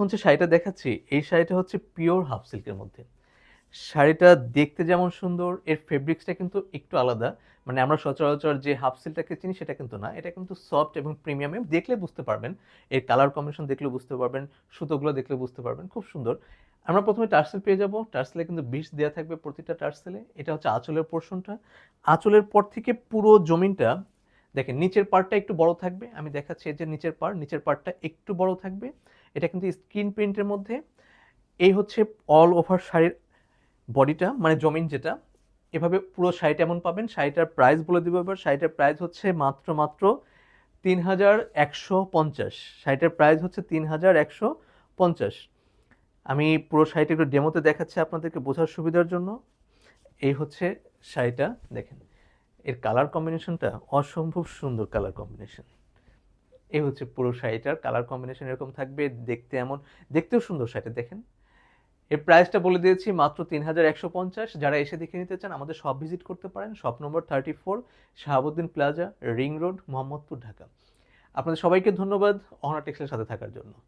এখন যে শাড়িটা দেখাচ্ছি এই শাড়িটা হচ্ছে পিওর হাফ সিল্কের মধ্যে। শাড়িটা দেখতে যেমন সুন্দর, এর ফেব্রিক্সটা কিন্তু একটু আলাদা। মানে আমরা সচরাচর যে হাফ সিল্কটাকে চিনি সেটা কিন্তু না, এটা কিন্তু সফট এবং প্রিমিয়ামে, দেখলে বুঝতে পারবেন। এর কালার কম্বিনেশন দেখলে বুঝতে পারবেন, সুতোগুলো দেখলে বুঝতে পারবেন, খুব সুন্দর। আমরা প্রথমে টার্সেল পেয়ে যাব, টার্সেলে কিন্তু বিটস দেওয়া থাকবে প্রতিটা টার্সেলে। এটা হচ্ছে আঁচলের পোর্শনটা। আঁচলের পর থেকে পুরো জমিনটা দেখেন, নিচের পার্টটা একটু বড় থাকবে, আমি দেখাচ্ছি এই যে নিচের পার্টটা একটু বড় থাকবে। এটা কিন্তু স্ক্রিন প্রিন্টের মধ্যে। এই হচ্ছে অল ওভার শাড়ির বডিটা, মানে জমিন যেটা। এভাবে পুরো শাড়িটা এমন পাবেন। শাড়িটার প্রাইস বলে দিব এবার। শাড়িটার প্রাইস হচ্ছে মাত্র ৩,১৫০। শাড়িটার প্রাইস হচ্ছে ৩,১৫০। আমি পুরো শাড়িটা একটু ডেমোতে দেখাচ্ছি আপনাদেরকে বোঝার সুবিধার জন্য। এই হচ্ছে শাড়িটা, দেখেন এর কালার কম্বিনেশনটা অসম্ভব সুন্দর কালার কম্বিনেশন। এই হচ্ছে পুরো শাড়িটার কালার কম্বিনেশন, এরকম থাকবে দেখতে, এমন দেখতেও সুন্দর শাড়িটা দেখেন। এর প্রাইসটা বলে দিয়েছি মাত্র ৩,১৫০। যারা এসে দেখে নিতে চান আমাদের শপ ভিজিট করতে পারেন। Shop number 34, Shahabuddin plaza, ring road, Mohammadpur, Dhaka. আপনাদের সবাইকে ধন্যবাদ অহনা টেক্সটাইলের সাথে থাকার জন্য।